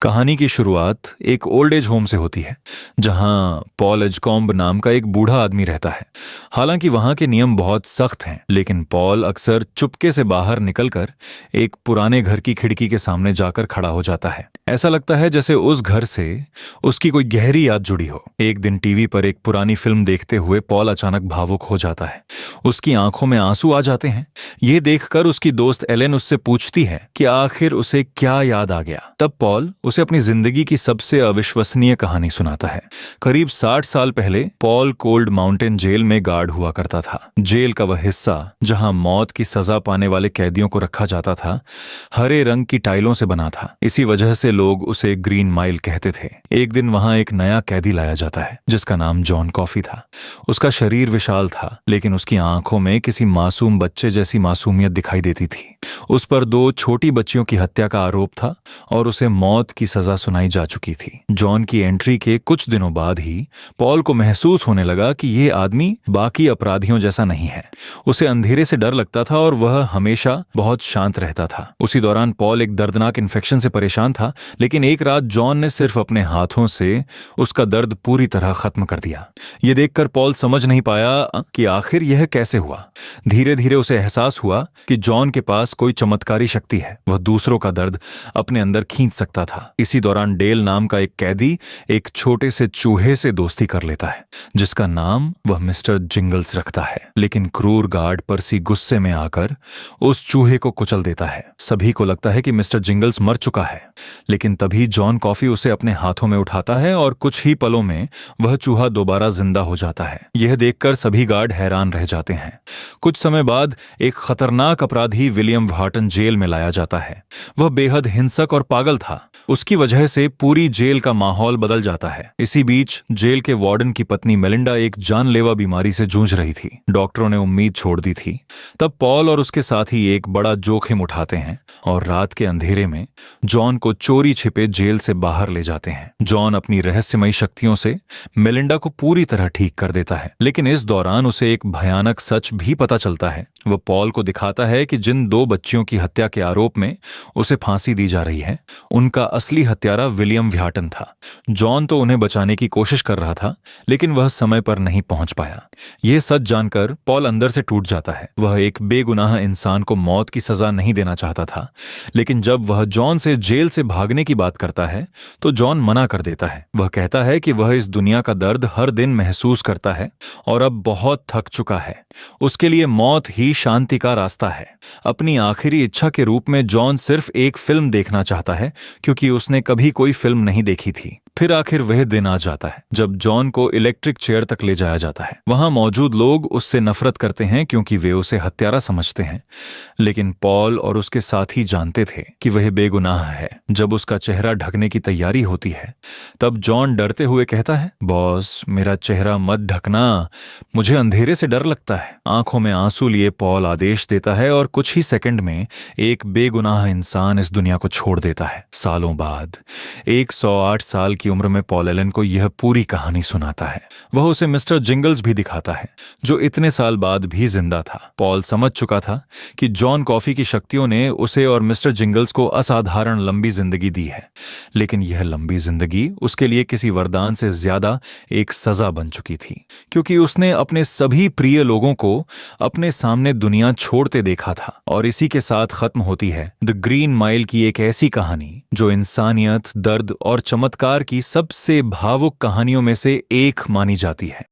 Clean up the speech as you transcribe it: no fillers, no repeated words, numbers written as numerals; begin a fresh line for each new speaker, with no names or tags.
कहानी की शुरुआत एक ओल्ड एज होम से होती है जहां पॉल एजकॉम्ब नाम का एक बूढ़ा आदमी रहता है। हालांकि वहां के नियम बहुत सख्त हैं, लेकिन पॉल अक्सर चुपके से बाहर निकलकर एक पुराने घर की खिड़की के सामने जाकर खड़ा हो जाता है। ऐसा लगता है जैसे उस घर से उसकी कोई गहरी याद जुड़ी हो। एक दिन टीवी पर एक पुरानी फिल्म देखते हुए पॉल अचानक भावुक हो जाता है। उसकी आंखों में आंसू आ जाते हैं। ये देखकर उसकी दोस्त एलेन उससे पूछती है कि आखिर उसे क्या याद आ गया। तब पॉल उसे अपनी जिंदगी की सबसे अविश्वसनीय कहानी सुनाता है। करीब 60 साल पहले पॉल कोल्ड माउंटेन जेल में गार्ड हुआ करता था। जेल का वह हिस्सा जहां मौत की सजा पाने वाले कैदियों को रखा जाता था, हरे रंग की टाइलों से बना था। इसी वजह से लोग उसे ग्रीन माइल कहते थे। एक दिन वहां एक नया कैदी लाया जाता है जिसका नाम जॉन कॉफी था। उसका शरीर विशाल था, लेकिन उसकी आंखों में किसी मासूम बच्चे जैसी मासूमियत दिखाई देती थी। उस पर 2 छोटी बच्चियों की हत्या का आरोप था और उसे मौत की सजा सुनाई जा चुकी थी। जॉन की एंट्री के कुछ दिनों बाद ही पॉल को महसूस होने लगा कि यह आदमी बाकी अपराधियों जैसा नहीं है। उसे अंधेरे से डर लगता था और वह हमेशा बहुत शांत रहता था। उसी दौरान पॉल एक दर्दनाक इन्फेक्शन से परेशान था, लेकिन एक रात जॉन ने सिर्फ अपने हाथों से उसका दर्द पूरी तरह खत्म कर दिया। यह देखकर पॉल समझ नहीं पाया कि आखिर यह कैसे हुआ। धीरे धीरे उसे एहसास हुआ कि जॉन के पास कोई चमत्कारी शक्ति है। वह दूसरों का दर्द अपने अंदर खींच सकता था। इसी दौरान डेल नाम का एक कैदी एक छोटे से चूहे से दोस्ती कर लेता है जिसका नाम वह मिस्टर जिंगल्स रखता है। लेकिन क्रूर गार्ड पर्सी गुस्से में आकर उस चूहे को कुचल देता है। सभी को लगता है कि मिस्टर जिंगल्स मर चुका है, लेकिन तभी जॉन कॉफी उसे अपने हाथों में उठाता है और कुछ ही पलों में वह चूहा दोबारा जिंदा हो जाता है। यह देखकर सभी गार्ड हैरान रह जाते हैं। कुछ समय बाद एक खतरनाक अपराधी विलियम व्हार्टन जेल में लाया जाता है। वह बेहद हिंसक और पागल था। उसकी वजह से पूरी जेल का माहौल बदल जाता है। इसी बीच जेल के वार्डन की पत्नी मेलिंडा एक जानलेवा बीमारी से जूझ रही थी। डॉक्टरों ने उम्मीद छोड़ दी थी। तब पॉल और उसके साथी एक बड़ा जोखिम उठाते हैं और रात के अंधेरे में जॉन को चोरी छिपे जेल से बाहर ले जाते हैं। जॉन अपनी रहस्यमयी शक्तियों से मेलिंडा को पूरी तरह ठीक कर देता है, लेकिन इस दौरान उसे एक भयानक सच भी पता चलता है। वह पॉल को दिखाता है कि जिन 2 बच्चियों की हत्या के आरोप में उसे फांसी दी जा रही है, उनका असली हत्यारा विलियम व्हार्टन था। जॉन तो उन्हें बचाने की कोशिश कर रहा था, लेकिन वह समय पर नहीं पहुंच पाया। यह सच जानकर पॉल अंदर से टूट जाता है। वह एक बेगुनाह इंसान को मौत की सजा नहीं देना चाहता था, लेकिन जब वह जॉन से जेल से भागने की बात करता है तो जॉन मना कर देता है। वह कहता है कि वह इस दुनिया का दर्द हर दिन महसूस करता है और अब बहुत थक चुका है। उसके लिए मौत ही शांति का रास्ता है। अपनी आखिरी इच्छा के रूप में जॉन सिर्फ एक फिल्म देखना चाहता है, क्योंकि उसने कभी कोई फिल्म नहीं देखी थी। फिर आखिर वह दिन आ जाता है जब जॉन को इलेक्ट्रिक चेयर तक ले जाया जाता है। वहां मौजूद लोग उससे नफरत करते हैं क्योंकि वे उसे हत्यारा समझते हैं, लेकिन पॉल और उसके साथी जानते थे कि वह बेगुनाह है। जब उसका चेहरा ढकने की तैयारी होती है, तब जॉन डरते हुए कहता है, बॉस, मेरा चेहरा मत ढकना, मुझे अंधेरे से डर लगता है। आंखों में आंसू लिए पॉल आदेश देता है और कुछ ही सेकंड में एक बेगुनाह इंसान इस दुनिया को छोड़ देता है। सालों बाद 108 साल की उम्र में पॉल एलन को यह पूरी कहानी सुनाता है। वह उसे मिस्टर जिंगल्स भी दिखाता है जो इतने साल बाद भी जिंदा था। पॉल समझ चुका था कि जॉन कॉफी की शक्तियों ने उसे और मिस्टर जिंगल्स को असाधारण लंबी जिंदगी दी है, लेकिन यह लंबी जिंदगी उसके लिए किसी वरदान से ज्यादा एक सजा बन चुकी थी, क्योंकि उसने अपने सभी प्रिय लोगों को अपने सामने दुनिया छोड़ते देखा था। और इसी के साथ खत्म होती है द ग्रीन माइल की एक ऐसी कहानी जो इंसानियत, दर्द और चमत्कार की सबसे भावुक कहानियों में से एक मानी जाती है।